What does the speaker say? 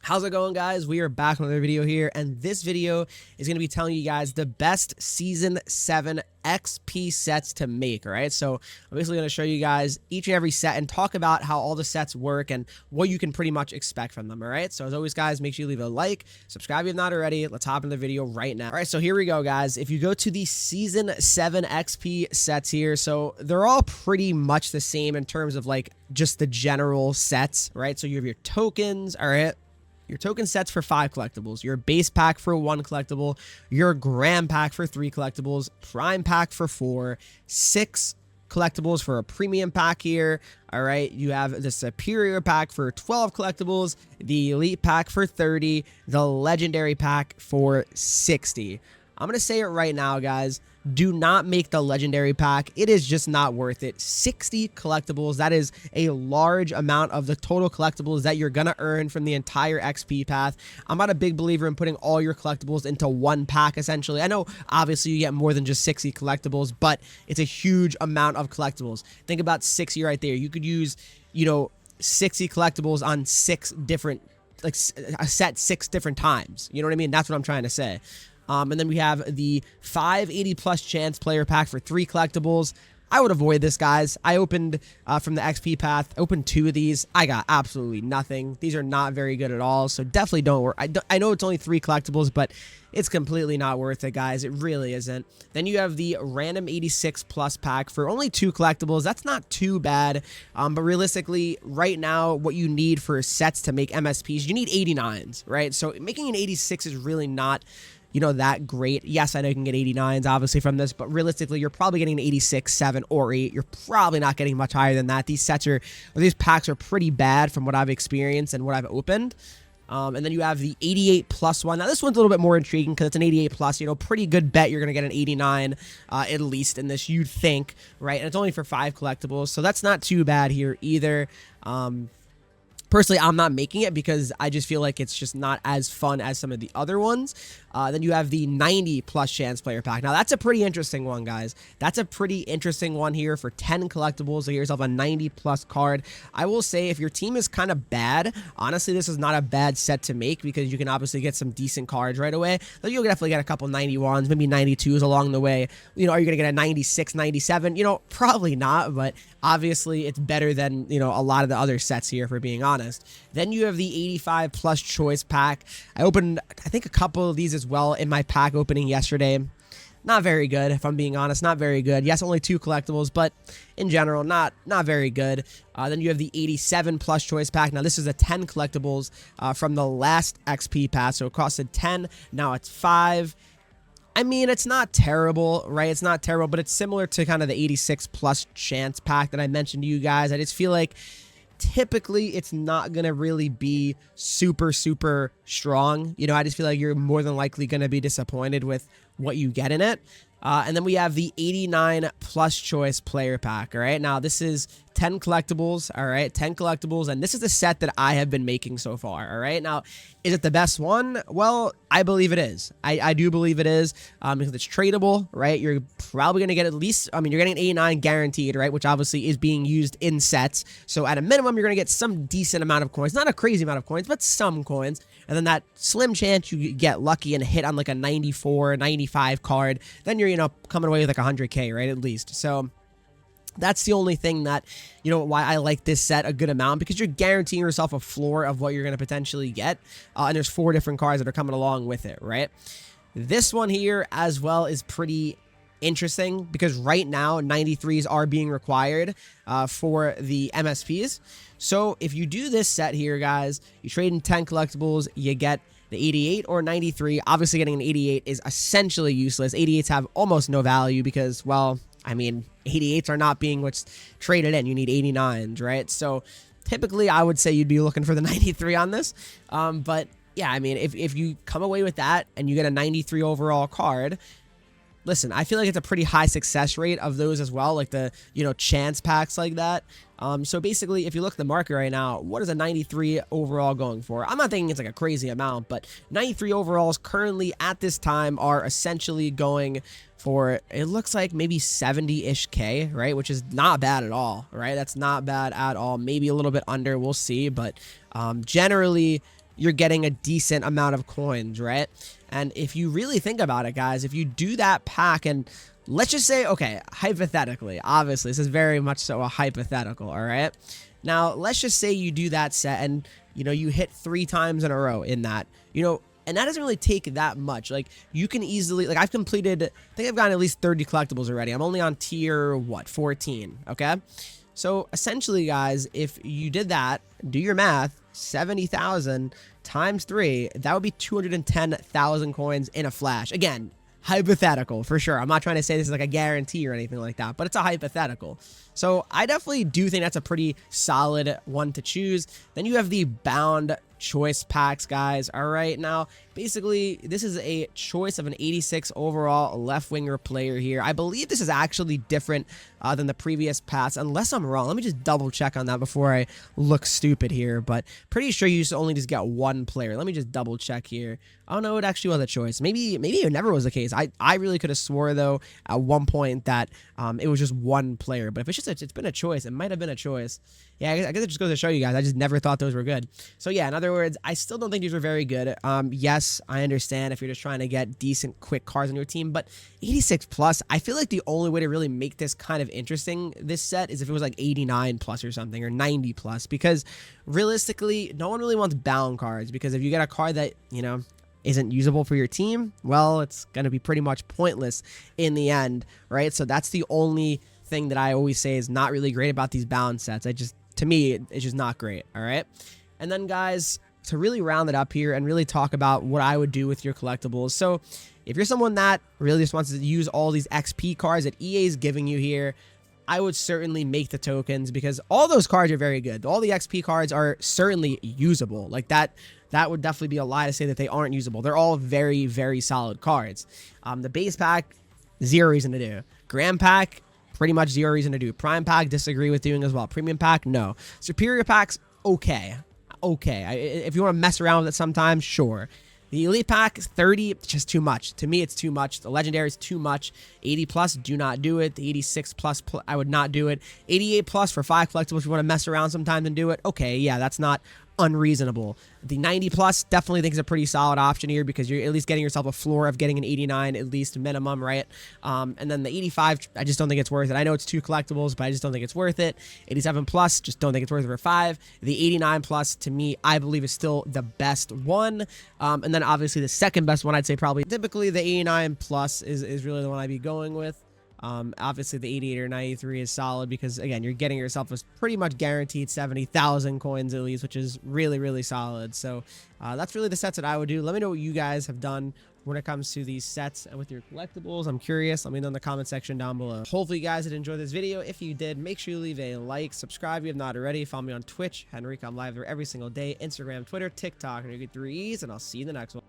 How's it going, guys? We are back with another video here, and this video is going to be telling you guys the best Season 7 XP sets to make, all right? So I'm basically going to show you guys each and every set and talk about how all the sets work and what you can pretty much expect from them, all right? So as always, guys, make sure you leave a like, subscribe if you're not already. Let's hop into the video right now. All right, so here we go, guys. If you go to the Season 7 XP sets here, so they're all pretty much the same in terms of like just the general sets, right? So you have your tokens, all right? Your token sets for 5 collectibles, your base pack for 1 collectible, your grand pack for 3 collectibles, prime pack for 4, 6 collectibles for a premium pack here. All right, you have the superior pack for 12 collectibles, the elite pack for 30, the legendary pack for 60. I'm going to say it right now, guys. Do not make the legendary pack. It is just not worth it. 60 collectibles. That is a large amount of the total collectibles that you're going to earn from the entire XP path. I'm not a big believer in putting all your collectibles into one pack, essentially. I know, obviously, you get more than just 60 collectibles, but it's a huge amount of collectibles. Think about 60 right there. You could use, 60 collectibles on 6 different, like a set 6 different times. You know what I mean? That's what I'm trying to say. And then we have the 580 plus chance player pack for 3 collectibles. I would avoid this, guys. I opened from the XP path, opened 2 of these. I got absolutely nothing. These are not very good at all, so definitely don't worry. I know it's only 3 collectibles, but it's completely not worth it, guys. It really isn't. Then you have the random 86 plus pack for only 2 collectibles. That's not too bad, but realistically, right now, what you need for sets to make MSPs, you need 89s, right? So making an 86 is really not that great. Yes, I know you can get 89s obviously from this, but realistically, you're probably getting an 86, 7, or 8. You're probably not getting much higher than that. These sets or these packs are pretty bad from what I've experienced and what I've opened. And then you have the 88 plus one. Now, this one's a little bit more intriguing because it's an 88 plus, pretty good bet you're going to get an 89 at least in this, you'd think, right? And it's only for 5 collectibles, so that's not too bad here either. Personally, I'm not making it because I just feel like it's just not as fun as some of the other ones. Then you have the 90 plus chance player pack. Now, that's a pretty interesting one, guys. That's a pretty interesting one here for 10 collectibles. So, get yourself a 90 plus card. I will say, if your team is kind of bad, honestly, this is not a bad set to make because you can obviously get some decent cards right away. Then you'll definitely get a couple 91s, maybe 92s along the way. Are you going to get a 96, 97? Probably not, but obviously, it's better than, a lot of the other sets here, for being honest. Then you have the 85 plus choice pack. I opened, I think, a couple of these as well in my pack opening yesterday. Not very good, if I'm being honest. Not very good. Yes, only 2 collectibles, but in general, not very good. Then you have the 87 plus choice pack. Now, this is a 10 collectibles from the last XP pass, so it costed 10. Now it's 5. I mean, it's not terrible, right? It's not terrible, but it's similar to kind of the 86 plus chance pack that I mentioned to you guys. I just feel like typically it's not going to really be super strong. I just feel like you're more than likely going to be disappointed with what you get in it. And then we have the 89 plus choice player pack. All right, now this is 10 collectibles. All right, 10 collectibles, and this is the set that I have been making so far. All right, now, is it the best one? Well, I believe it is. I do believe it is because it's tradable, right? You're probably going to get at least, you're getting an 89 guaranteed, right? Which obviously is being used in sets. So at a minimum, you're going to get some decent amount of coins. Not a crazy amount of coins, but some coins. And then that slim chance you get lucky and hit on like a 94, 95 card. Then you're, coming away with like 100K, right? At least. So that's the only thing that, why I like this set a good amount, because you're guaranteeing yourself a floor of what you're going to potentially get. And there's 4 different cards that are coming along with it, right? This one here as well is pretty interesting because right now 93s are being required for the MSPs. So if you do this set here, guys, you trade in 10 collectibles, you get the 88 or 93. Obviously, getting an 88 is essentially useless. 88s have almost no value because, well, 88s are not being what's traded in. You need 89s, right? So typically, I would say you'd be looking for the 93 on this. But yeah, if you come away with that and you get a 93 overall card, listen, I feel like it's a pretty high success rate of those as well, like the, chance packs like that. So basically, if you look at the market right now, what is a 93 overall going for? I'm not thinking it's like a crazy amount, but 93 overalls currently at this time are essentially going for, it looks like maybe 70-ish K, right? Which is not bad at all, right? That's not bad at all. Maybe a little bit under, we'll see. But generally, you're getting a decent amount of coins, right? And if you really think about it, guys, if you do that pack, and let's just say, okay, hypothetically, obviously, this is very much so a hypothetical, all right? Now, let's just say you do that set and, you know, you hit 3 times in a row in that, you know, and that doesn't really take that much. Like, you can easily, like, I've completed, I think I've gotten at least 30 collectibles already. I'm only on tier, what, 14, okay? So, essentially, guys, if you did that, do your math, 70,000 times 3, that would be 210,000 coins in a flash. Again, hypothetical, for sure. I'm not trying to say this is like a guarantee or anything like that, but it's a hypothetical. So I definitely do think that's a pretty solid one to choose. Then you have the bound choice packs, guys. All right, now basically this is a choice of an 86 overall left winger player here. I believe this is actually different than the previous pass, unless I'm wrong. Let me just double check on that before I look stupid here, but pretty sure you used to only just get one player. Let me just double check here. Oh no, it actually was a choice. Maybe it never was the case. I really could have swore though at one point that it was just one player, but if it's just it's been a choice, it might have been a choice. Yeah, I guess it just goes to show you guys, I just never thought those were good. So yeah, in other words, I still don't think these were very good. Yes, I understand if you're just trying to get decent quick cards on your team, but 86 plus, I feel like the only way to really make this kind of interesting, this set, is if it was like 89 plus or something, or 90 plus, because realistically, no one really wants bound cards, because if you get a card that, you know, isn't usable for your team, well, it's going to be pretty much pointless in the end, right? So that's the only thing that I always say is not really great about these bound sets. To me, it's just not great, all right? And then, guys, to really round it up here and really talk about what I would do with your collectibles. So if you're someone that really just wants to use all these XP cards that EA is giving you here, I would certainly make the tokens, because all those cards are very good. All the XP cards are certainly usable. Like that would definitely be a lie to say that they aren't usable. They're all very, very solid cards. The base pack, zero reason to do. Grand pack, pretty much zero reason to do. Prime pack, disagree with doing as well. Premium pack, no. Superior packs, okay. If you want to mess around with it sometimes, sure. The elite pack, 30, just too much. To me, it's too much. The legendary is too much. 80 plus, do not do it. The 86 plus, I would not do it. 88 plus for 5 collectibles, if you want to mess around sometimes and do it. Okay, yeah, that's not unreasonable. The 90 plus, definitely think is a pretty solid option here, because you're at least getting yourself a floor of getting an 89 at least minimum, right? And then the 85, I just don't think it's worth it. I know it's 2 collectibles, but I just don't think it's worth it. 87 plus, just don't think it's worth it for 5. The 89 plus, to me, I believe is still the best one. And then obviously the second best one, I'd say probably typically the 89 plus is really the one I'd be going with. Obviously the 88 or 93 is solid, because again, you're getting yourself a pretty much guaranteed 70,000 coins at least, which is really, really solid. So that's really the sets that I would do. Let me know what you guys have done when it comes to these sets and with your collectibles. I'm curious. Let me know in the comment section down below. Hopefully you guys did enjoy this video. If you did, make sure you leave a like, subscribe if you have not already. Follow me on Twitch, Henreek. I'm live there every single day. Instagram, Twitter, TikTok, and you get 3 E's, and I'll see you in the next one.